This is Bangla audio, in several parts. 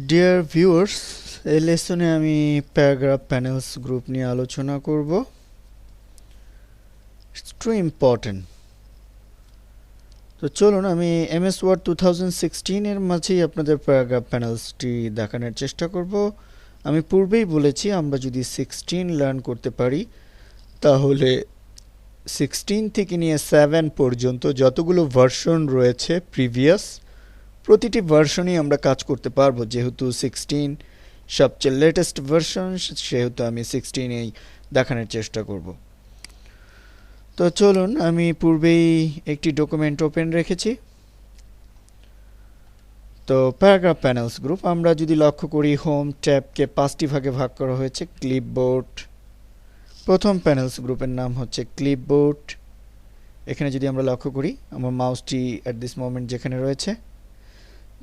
ডিয়ার ভিউয়ার্স, এই লেসনে আমি প্যারাগ্রাফ প্যানেলস গ্রুপ নিয়ে আলোচনা করব। It's too important. তো চলুন আমি এমএস ওয়ার্ড 2016 এর মাঝেই আপনাদের প্যারাগ্রাফ প্যানেলসটি দেখানোর চেষ্টা করব। আমি পূর্বেই বলেছি আমরা যদি 16 লার্ন করতে পারি তাহলে 16 থেকে নিয়ে 7 পর্যন্ত যতগুলো ভার্সন রয়েছে প্রিভিয়াস, প্রতিটি ভার্সনই আমরা কাজ করতে পারবো। যেহেতু 16 সবচেয়ে লেটেস্ট ভার্সন, সেহেতু আমি 16এই দেখানোর চেষ্টা করব। তো চলুন, আমি পূর্বেই একটি ডকুমেন্ট ওপেন রেখেছি। তো প্যারাগ্রাফ প্যানেলস গ্রুপ আমরা যদি লক্ষ্য করি, হোম ট্যাবকে 5টি ভাগে ভাগ করা হয়েছে। ক্লিপবোর্ড, প্রথম প্যানেলস গ্রুপের নাম হচ্ছে ক্লিপবোর্ড। এখানে যদি আমরা লক্ষ্য করি, আমার মাউসটি অ্যাট দিস মোমেন্ট যেখানে রয়েছে।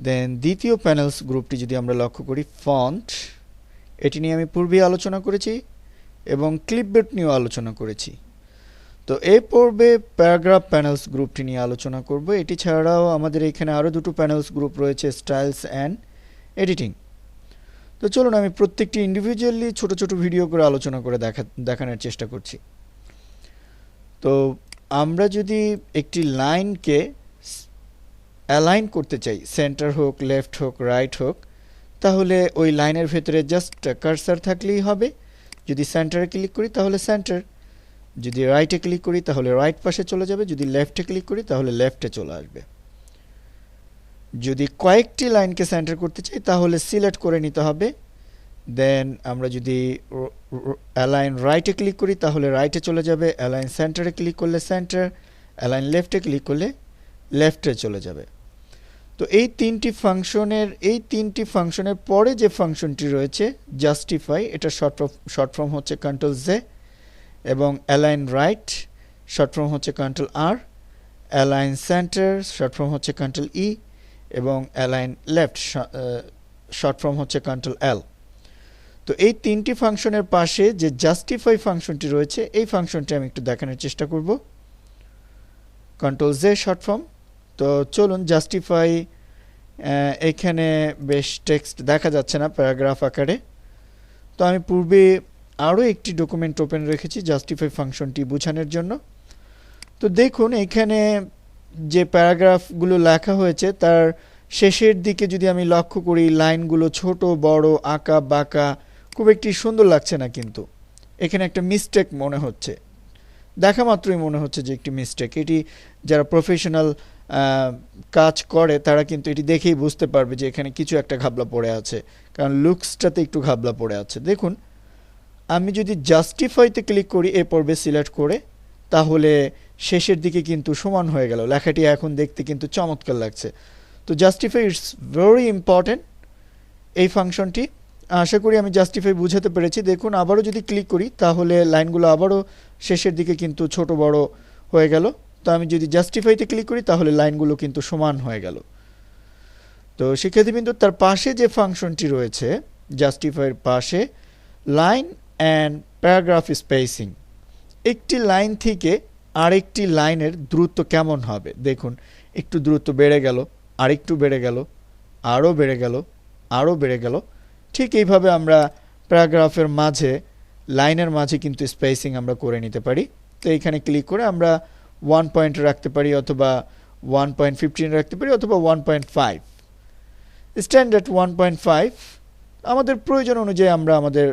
দেন দ্বিতীয় প্যানেলস গ্রুপটি যদি আমরা লক্ষ্য করি, ফন্ট, এটি নিয়ে আমি পূর্বেই আলোচনা করেছি এবং ক্লিপবোর্ড নিয়েও আলোচনা করেছি। তো এই পর্বে প্যারাগ্রাফ প্যানেলস গ্রুপটি নিয়ে আলোচনা করব। এটি ছাড়াও আমাদের এখানে আরও দুটো প্যানেলস গ্রুপ রয়েছে, স্টাইলস অ্যান্ড এডিটিং। তো চলুন আমি প্রত্যেকটি ইন্ডিভিজুয়ালি ছোট ছোট ভিডিও করে আলোচনা করে দেখানোর চেষ্টা করছি। তো আমরা যদি একটি লাইনকে অ্যালাইন করতে চাই, সেন্টার হোক, লেফট হোক, রাইট হোক, তাহলে ওই লাইনের ভেতরে জাস্ট কার্সার থাকলেই হবে। যদি সেন্টারে ক্লিক করি তাহলে সেন্টার, যদি রাইটে ক্লিক করি তাহলে রাইট পাশে চলে যাবে, যদি লেফটে ক্লিক করি তাহলে লেফটে চলে আসবে। যদি কয়েকটি লাইনকে সেন্টার করতে চাই তাহলে সিলেক্ট করে নিতে হবে। দেন আমরা যদি অ্যালাইন রাইটে ক্লিক করি তাহলে রাইটে চলে যাবে, অ্যালাইন সেন্টারে ক্লিক করলে সেন্টার, অ্যালাইন লেফটে ক্লিক করলে লেফটে চলে যাবে। তো এই তিনটি ফাংশনের পরে যে ফাংশনটি রয়েছে জাস্টিফাই, এটা শর্ট ফর্ম হচ্ছে কন্ট্রোল জে, এবং অ্যালাইন রাইট শর্ট ফর্ম হচ্ছে কন্ট্রোল আর, অ্যালাইন সেন্টার শর্ট ফর্ম হচ্ছে কন্ট্রোল ই, এবং অ্যালাইন লেফট শর্ট ফর্ম হচ্ছে কন্ট্রোল এল। তো এই তিনটি ফাংশনের পাশে যে জাস্টিফাই ফাংশনটি রয়েছে, এই ফাংশনটি আমি একটু দেখানোর চেষ্টা করব। Control J short form. তো চলুন জাস্টিফাই, এখানে বেশ টেক্সট দেখা যাচ্ছে না প্যারাগ্রাফ আকারে। তো আমি পূর্বে আরও একটি ডকুমেন্ট ওপেন রেখেছি জাস্টিফাই ফাংশনটি বোঝানোর জন্য। তো দেখুন এখানে যে প্যারাগ্রাফগুলো লেখা হয়েছে তার শেষের দিকে যদি আমি লক্ষ্য করি, লাইনগুলো ছোট বড়, আঁকা বাঁকা, খুব একটি সুন্দর লাগছে না, কিন্তু এখানে একটা মিস্টেক মনে হচ্ছে। দেখা মাত্রই মনে হচ্ছে যে একটি মিস্টেক। এটি যারা প্রফেশনাল কাজ করে তারা কিন্তু এটি দেখেই বুঝতে পারবে যে এখানে কিছু একটা ঘাবলা পড়ে আছে, কারণ লুকসটাতে একটু ঘাবলা পড়ে আছে। দেখুন আমি যদি জাস্টিফাইতে ক্লিক করি এ পর্বে সিলেক্ট করে, তাহলে শেষের দিকে কিন্তু সমান হয়ে গেল, লেখাটি এখন দেখতে কিন্তু চমৎকার লাগছে। তো জাস্টিফাই ইটস ভেরি ইম্পর্টেন্ট এই ফাংশনটি। আশা করি আমি জাস্টিফাই বুঝাতে পেরেছি। দেখুন আবারও যদি ক্লিক করি তাহলে লাইনগুলো আবারও শেষের দিকে কিন্তু ছোট বড় হয়ে গেল। তো আমি যদি জাস্টিফাইতে ক্লিক করি তাহলে লাইনগুলো কিন্তু সমান হয়ে গেল। তো শিক্ষার্থীবৃন্দ, তার পাশে যে ফাংশনটি রয়েছে জাস্টিফাইয়ের পাশে, লাইন অ্যান্ড প্যারাগ্রাফ স্পেসিং, একটি লাইন থেকে আরেকটি লাইনের দূরত্ব কেমন হবে। দেখুন একটু দূরত্ব বেড়ে গেল, আরেকটু বেড়ে গেল, আরও বেড়ে গেল, আরও বেড়ে গেল। ঠিক এইভাবে আমরা প্যারাগ্রাফের মাঝে, লাইনের মাঝে কিন্তু স্পেসিং আমরা করে নিতে পারি। তো এইখানে ক্লিক করে আমরা 1 পয়েন্ট রাখতে পারি, অথবা 1.15 রাখতে পারি, অথবা 1.5, স্ট্যান্ডার্ড 1.5। আমাদের প্রয়োজন অনুযায়ী আমরা আমাদের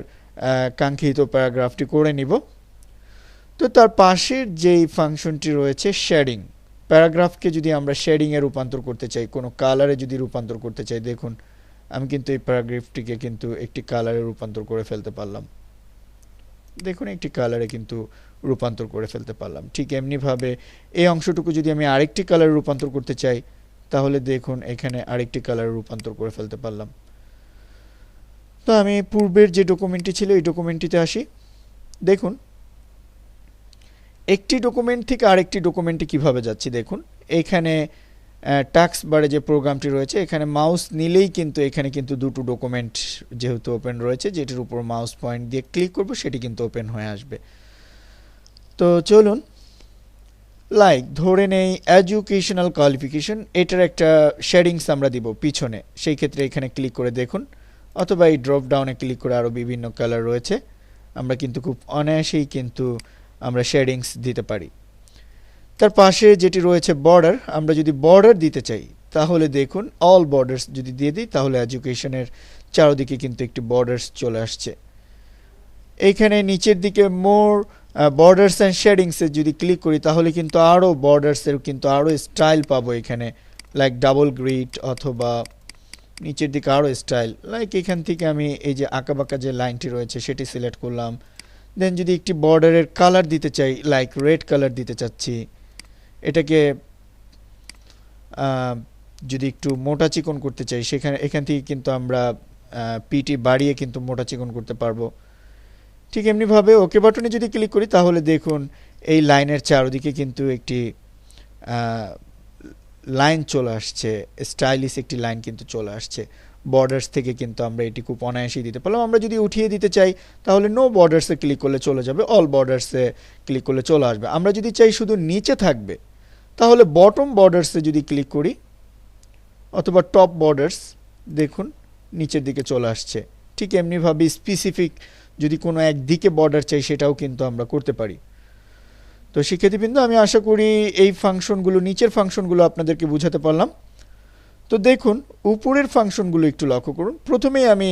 কাঙ্ক্ষিত প্যারাগ্রাফটি করে নিব। তো তার পাশের যেই ফাংশনটি রয়েছে শেডিং, প্যারাগ্রাফকে যদি আমরা শেডিংয়ে রূপান্তর করতে চাই, কোনো কালারে যদি রূপান্তর করতে চাই, দেখুন আমি কিন্তু এই প্যারাগ্রাফটিকে কিন্তু একটি কালারে রূপান্তর করে ফেলতে পারলাম। দেখুন একটি কালারে কিন্তু রূপান্তর করে ফেলতে পারলাম। ঠিক এমনিভাবে এই অংশটুকু যদি আমি আরেকটি কালারে রূপান্তর করতে চাই, তাহলে দেখুন এখানে আরেকটি কালারে রূপান্তর করে ফেলতে পারলাম। তো আমি পূর্বের যে ডকুমেন্টটি ছিল এই ডকুমেন্টটিতে আসি। দেখুন একটি ডকুমেন্ট থেকে আরেকটি ডকুমেন্টে কিভাবে যাচ্ছি। দেখুন এখানে টাস্ক বারে যে প্রোগ্রামটি রয়েছে, এখানে মাউস নিলেই কিন্তু এখানে কিন্তু দুটো ডকুমেন্ট যেহেতু ওপেন রয়েছে, যেটির উপর মাউস পয়েন্ট দিয়ে ক্লিক করব সেটি কিন্তু ওপেন হয়ে আসবে। তো চলুন লাইক ধরে নেই এডুকেশনাল কোয়ালিফিকেশন, এটার একটা শেডিংস আমরা দিব পিছনে, সেই ক্ষেত্রে এখানে ক্লিক করে দেখুন, অথবা এই ড্রপ ডাউনে ক্লিক করে আরও বিভিন্ন কালার রয়েছে, আমরা কিন্তু খুব অনায়াসেই কিন্তু আমরা শেডিংস দিতে পারি। তার পাশে যেটি রয়েছে বর্ডার, আমরা যদি বর্ডার দিতে চাই তাহলে দেখুন অল বর্ডার্স যদি দিয়ে দিই তাহলে এডুকেশনের চারদিকে কিন্তু একটি বর্ডার্স চলে আসছে। এইখানে নিচের দিকে মোর বর্ডার্স অ্যান্ড শেডিংসে যদি ক্লিক করি তাহলে কিন্তু আরও বর্ডার্সের কিন্তু আরও স্টাইল পাবো এখানে, লাইক ডাবল গ্রিড, অথবা নিচের দিকে আরও স্টাইল, লাইক এখান থেকে আমি এই যে আঁকাবাঁকা যে লাইনটি রয়েছে সেটি সিলেক্ট করলাম। দেন যদি একটি বর্ডারের কালার দিতে চাই, লাইক রেড কালার দিতে চাচ্ছি, এটাকে যদি একটু মোটা চিকন করতে চাই এখান থেকে কিন্তু আমরা পিটি বাড়িয়ে কিন্তু মোটা চিকন করতে পারবো। ঠিক এমনিভাবে ওকে বাটনে যদি ক্লিক করি তাহলে দেখুন এই লাইনের চারদিকে কিন্তু একটি লাইন চলে আসছে, স্টাইলিশ একটি লাইন কিন্তু চলে আসছে। বর্ডার্স থেকে কিন্তু আমরা এটি খুব অনায়াসেই দিতে পারলাম। আমরা যদি উঠিয়ে দিতে চাই তাহলে নো বর্ডার্সে ক্লিক করলে চলে যাবে, অল বর্ডার্সে ক্লিক করলে চলে আসবে। আমরা যদি চাই শুধু নিচে থাকবে তাহলে বটম বর্ডার্সে যদি ক্লিক করি, অথবা টপ বর্ডার্স, দেখুন নিচের দিকে চলে আসছে। ঠিক এমনিভাবে স্পেসিফিক যদি কোনো একদিকে বর্ডার চাই সেটাও কিন্তু আমরা করতে পারি। তো শিক্ষার্থীবৃন্দ, আমি আশা করি এই ফাংশনগুলো, নিচের ফাংশনগুলো আপনাদেরকে বোঝাতে পারলাম। তো দেখুন উপরের ফাংশনগুলো একটু লক্ষ্য করুন। প্রথমেই আমি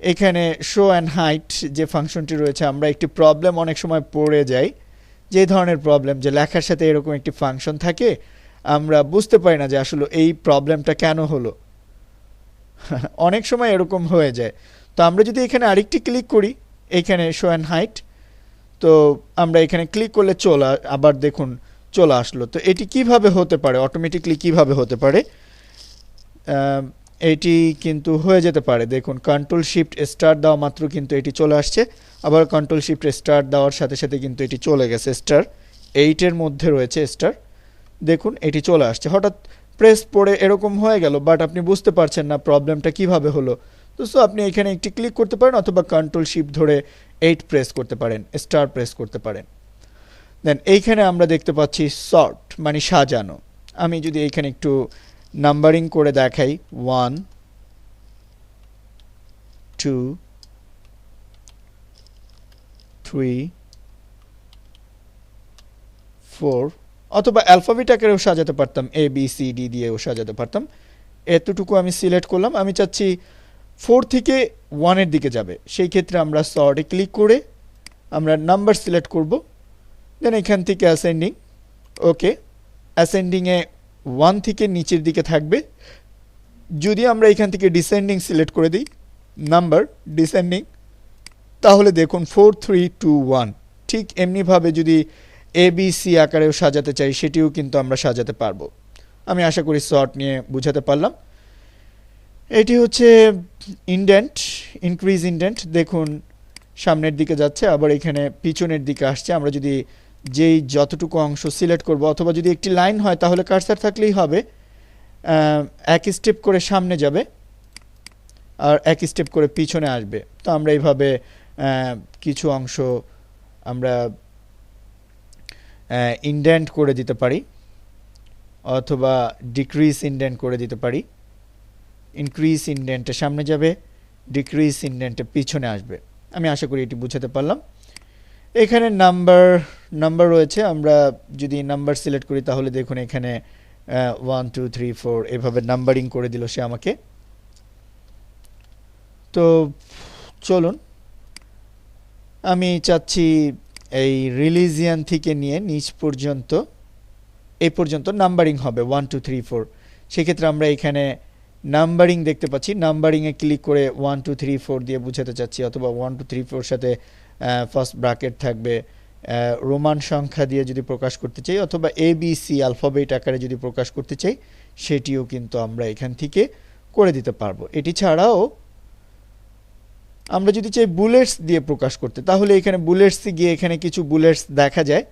এখানে শো অ্যান্ড হাইট যে ফাংশনটি রয়েছে, আমরা একটি প্রবলেম অনেক সময় পড়ে যাই, যে ধরনের প্রবলেম যে লেখার সাথে এরকম একটি ফাংশন থাকে, আমরা বুঝতে পারি না যে আসলে এই প্রবলেমটা কেন হলো। অনেক সময় এরকম হয়ে যায়। তো আমরা যদি এখানে আরেকটি ক্লিক করি, এখানে শো অ্যান্ড হাইট, তো আমরা এখানে ক্লিক করলে আবার দেখুন চলে আসলো। তো এটি কিভাবে হতে পারে, অটোমেটিকলি কিভাবে হতে পারে, এটি কিন্তু হয়ে যেতে পারে। দেখুন কন্ট্রোল শিফট স্টার্ট দেওয়া মাত্র কিন্তু এটি চলে আসছে, আবার কন্ট্রোল শিফট স্টার্ট দেওয়ার সাথে সাথে কিন্তু এটি চলে গেছে স্টার 8-এর মধ্যে রয়েছে স্টার, দেখুন এটি চলে আসছে। হঠাৎ প্রেস পড়ে এরকম হয়ে গেল, বাট আপনি বুঝতে পারছেন না প্রবলেমটা কিভাবে হলো। তো আপনি এখানে একটি ক্লিক করতে পারেন, অথবা কন্ট্রোল শিফট ধরে 8 প্রেস করতে পারেন, স্টার প্রেস করতে পারেন। দেন এইখানে আমরা দেখতে পাচ্ছি সর্ট মানে সাজানো। আমি যদি এইখানে একটু নাম্বারিং করে দেখাই, 1 2 3 4, অথবা অ্যালফাবেট আকারেও সাজাতে পারতাম, ABCD দিয়েও সাজাতে পারতাম। এতটুকু আমি সিলেক্ট করলাম। আমি চাচ্ছি 4 থেকে 1-এর দিকে যাবে, সেই ক্ষেত্রে আমরা সর্টে ক্লিক করে আমরা নাম্বার সিলেক্ট করব। দেন এখান থেকে অ্যাসেন্ডিং, ওকে, অ্যাসেন্ডিংয়ে 1 থেকে নিচের দিকে থাকবে। যদি আমরা এখান থেকে ডিসেন্ডিং সিলেক্ট করে দিই, নাম্বার ডিসেন্ডিং, তাহলে দেখুন 4 3 2 1। ঠিক এমনিভাবে যদি ABC আকারেও সাজাতে চাই সেটিও কিন্তু আমরা সাজাতে পারবো। আমি আশা করি সর্ট নিয়ে বুঝাতে পারলাম। এটি হচ্ছে ইনডেন্ট, ইনক্রিজ ইনডেন্ট, দেখুন সামনের দিকে যাচ্ছে, আবার এখানে পিছনের দিকে আসছে। আমরা যদি যেই যতটুকু অংশ সিলেক্ট করব, অথবা যদি একটি লাইন হয় তাহলে কার্সার থাকলেই হবে, এক স্টেপ করে সামনে যাবে আর এক স্টেপ করে পিছনে আসবে। তো আমরা এইভাবে কিছু অংশ আমরা ইনডেন্ট করে দিতে পারি, অথবা ডিক্রিজ ইনডেন্ট করে দিতে পারি। ইনক্রিজ ইনডেন্টে সামনে যাবে, ডিক্রিজ ইনডেন্টে পিছনে আসবে। আমি আশা করি এটি বুঝাতে পারলাম। এখানে নাম্বার রয়েছে, আমরা যদি নাম্বার সিলেক্ট করি তাহলে দেখুন এখানে 1 2 3 4 এভাবে নাম্বারিং করে দিল সে আমাকে। তো চলুন, আমি চাচ্ছি এই রিলিজিয়ান থেকে নিয়ে নিচ পর্যন্ত, এই পর্যন্ত নাম্বারিং হবে 1 2 3 4। সেক্ষেত্রে আমরা এখানে নাম্বারিং দেখতে পাচ্ছি, নাম্বারিংয়ে ক্লিক করে 1 2 3 4 দিয়ে বুঝাতে চাচ্ছি, অথবা 1 2 3 4 সাথে ফার্স্ট ব্র্যাকেট থাকবে, রোমান সংখ্যা দিয়ে যদি প্রকাশ করতে চাই, অথবা ABC অ্যালফাবেট আকারে যদি প্রকাশ করতে চাই সেটিও কিন্তু আমরা এখান থেকে করে দিতে পারবো। এটি ছাড়াও আমরা যদি চাই বুলেটস দিয়ে প্রকাশ করতে, তাহলে এখানে বুলেটসে গিয়ে এখানে কিছু বুলেটস দেখা যায়,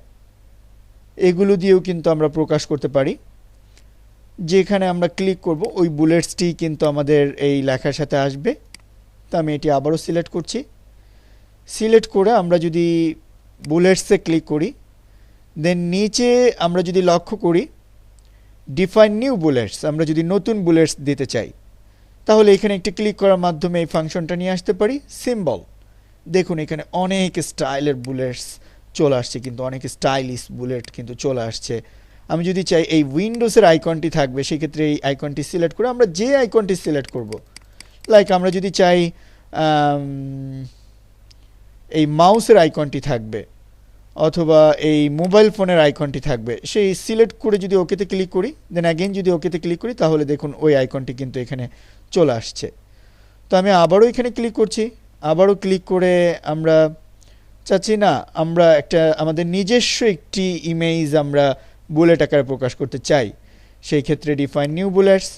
এগুলো দিয়েও কিন্তু আমরা প্রকাশ করতে পারি। যেখানে আমরা ক্লিক করব ওই বুলেটসটি কিন্তু আমাদের এই লেখার সাথে আসবে। তো আমি এটি আবারও সিলেক্ট করছি। সিলেক্ট করে আমরা যদি বুলেটসে ক্লিক করি, দেন নিচে আমরা যদি লক্ষ্য করি ডিফাইন নিউ বুলেটস, আমরা যদি নতুন বুলেটস দিতে চাই তাহলে এখানে একটি ক্লিক করার মাধ্যমে এই ফাংশনটা নিয়ে আসতে পারি। সিম্বল, দেখুন এখানে অনেক স্টাইলের বুলেটস চলে আসছে, কিন্তু অনেক স্টাইলিশ বুলেট কিন্তু চলে আসছে। আমি যদি চাই এই উইন্ডোজের আইকনটি থাকবে, সেক্ষেত্রে এই আইকনটি সিলেক্ট করে আমরা যে আইকনটি সিলেক্ট করব, লাইক আমরা যদি চাই এই মাউসের আইকনটি থাকবে অথবা এই মোবাইল ফোনের আইকনটি থাকবে, সেই সিলেক্ট করে যদি ওকেতে ক্লিক করি, দেন অ্যাগেন যদি ওকেতে ক্লিক করি তাহলে দেখুন ওই আইকনটি কিন্তু এখানে চলে আসছে। তো আমি আবারও এখানে ক্লিক করছি, আবারও ক্লিক করে আমরা চাচ্ছি না আমরা একটা আমাদের নিজস্ব একটি ইমেজ আমরা বুলেট আকারে প্রকাশ করতে চাই, সেই ক্ষেত্রে ডিফাইন নিউ বুলেটস।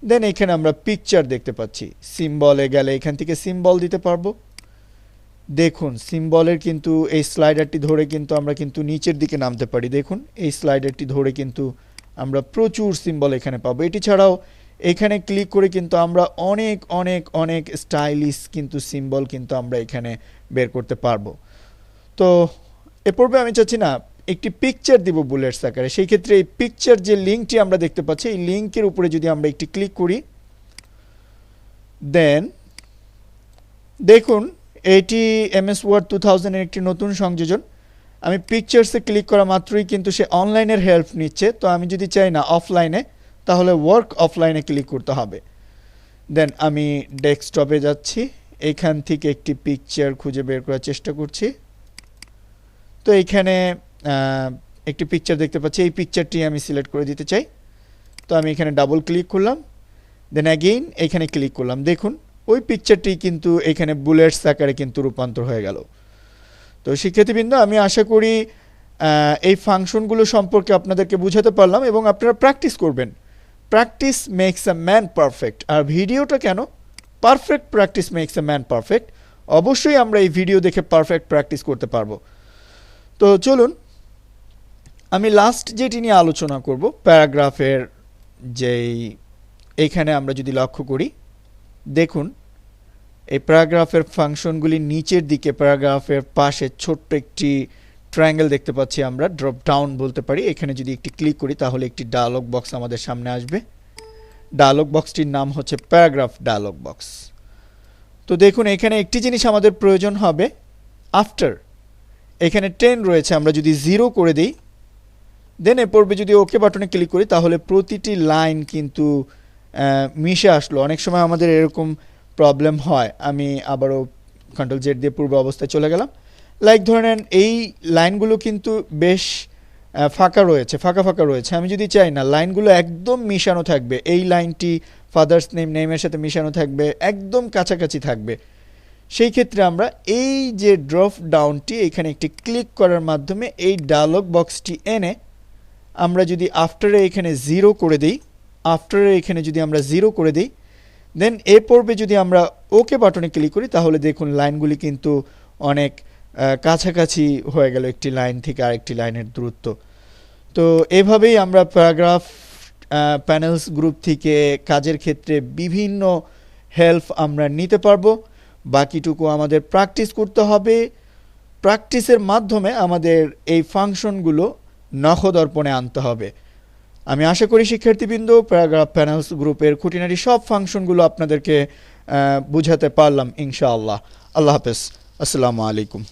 দেন এখানে আমরা পিকচার দেখতে পাচ্ছি, সিম্বলে গেলে এখান থেকে সিম্বল দিতে পারবো। দেখুন সিম্বলের কিন্তু এই স্লাইডারটি ধরে কিন্তু আমরা কিন্তু নিচের দিকে নামতে পারি। দেখুন এই স্লাইডারটি ধরে কিন্তু আমরা প্রচুর সিম্বল এখানে পাবো। এটি ছাড়াও এখানে ক্লিক করে কিন্তু আমরা অনেক অনেক অনেক স্টাইলিশ কিন্তু সিম্বল কিন্তু আমরা এখানে বের করতে পারবো। তো এ পর্বে আমি চাচ্ছি না একটি পিকচার দিব বুলেটস আকারে, সেই ক্ষেত্রে এই পিকচার যে লিঙ্কটি আমরা দেখতে পাচ্ছি, এই লিঙ্কের উপরে যদি আমরা একটি ক্লিক করি, দেন দেখুন এটি এমএস ওয়ার্ড 2000 এর একটি নতুন সংযোজন। আমি পিকচার্সে ক্লিক করা মাত্রই কিন্তু সে অনলাইনের হেল্প নিচ্ছে। তো আমি যদি চাই না অফলাইনে, তাহলে ওয়ার্ক অফলাইনে ক্লিক করতে হবে। দেন আমি ডেস্কটপে যাচ্ছি, এখান থেকে একটি পিকচার খুঁজে বের করার চেষ্টা করছি। তো এইখানে একটি পিকচার দেখতে পাচ্ছি, এই পিকচারটি আমি সিলেক্ট করে দিতে চাই। তো আমি এখানে ডাবল ক্লিক করলাম, দেন অ্যাগেইন এখানে ক্লিক করলাম। দেখুন ওই পিকচারটি কিন্তু এখানে বুলেটস আকারে কিন্তু রূপান্তর হয়ে গেল। তো শিক্ষার্থীবৃন্দ, আমি আশা করি এই ফাংশনগুলো সম্পর্কে আপনাদেরকে বুঝাতে পারলাম এবং আপনারা প্র্যাকটিস করবেন। Practice makes a man perfect. আর ভিডিওটা কেন, perfect practice makes a man perfect. অবশ্যই আমরা এই ভিডিও দেখে পারফেক্ট প্র্যাকটিস করতে পারবো। তো চলুন আমি লাস্ট যেটি নিয়ে আলোচনা করব, প্যারাগ্রাফের যেই এখানে আমরা যদি লক্ষ্য করি, দেখুন এই প্যারাগ্রাফের ফাংশনগুলি নিচের দিকে প্যারাগ্রাফের পাশে ছোট্ট একটি ট্রায়াঙ্গেল দেখতে পাচ্ছি, আমরা ড্রপ ডাউন বলতে পারি। এখানে যদি একটি ক্লিক করি তাহলে একটি ডায়লগ বক্স আমাদের সামনে আসবে। ডায়লগ বক্সটির নাম হচ্ছে প্যারাগ্রাফ ডায়লগ বক্স। তো দেখুন এখানে একটি জিনিস আমাদের প্রয়োজন হবে, আফটার এখানে 10 রয়েছে, আমরা যদি 0 করে দিই, দেন এ পর্বে যদি ওকে বাটনে ক্লিক করি তাহলে প্রতিটি লাইন কিন্তু মিশে আসলো। অনেক সময় আমাদের এরকম প্রবলেম হয়। আমি আবারও কন্ট্রোল জেড দিয়ে পূর্ব অবস্থায় চলে গেলাম। লাইক ধরে নেন এই লাইনগুলো কিন্তু বেশ ফাঁকা রয়েছে। আমি যদি চাই না লাইনগুলো একদম মিশানো থাকবে, এই লাইনটি ফাদার্স নেমের সাথে মিশানো থাকবে, একদম কাছাকাছি থাকবে, সেই ক্ষেত্রে আমরা এই যে ড্রপ ডাউনটি এখানে একটি ক্লিক করার মাধ্যমে এই ডায়লগ বক্সটি এনে আমরা যদি আফটারে এখানে 0 করে দিই, দেন এ পর্বে যদি আমরা ওকে বাটনে ক্লিক করি তাহলে দেখুন লাইনগুলি কিন্তু অনেক কাছাকাছি হয়ে গেল একটি লাইন থেকে আরেকটি লাইনের দূরত্ব। তো এভাবেই আমরা প্যারাগ্রাফ প্যানেলস গ্রুপ থেকে কাজের ক্ষেত্রে বিভিন্ন হেল্প আমরা নিতে পারবো। বাকিটুকু আমাদের প্র্যাকটিস করতে হবে। প্র্যাকটিসের মাধ্যমে আমাদের এই ফাংশনগুলো নখদর্পণে আনতে হবে। আমি আশা করি শিক্ষার্থীবৃন্দ প্যারাগ্রাফ প্যানেলস গ্রুপের খুঁটিনাটি সব ফাংশনগুলো আপনাদেরকে বুঝাতে পারলাম ইনশাআল্লাহ। আল্লাহ হাফেজ, আসসালামু আলাইকুম।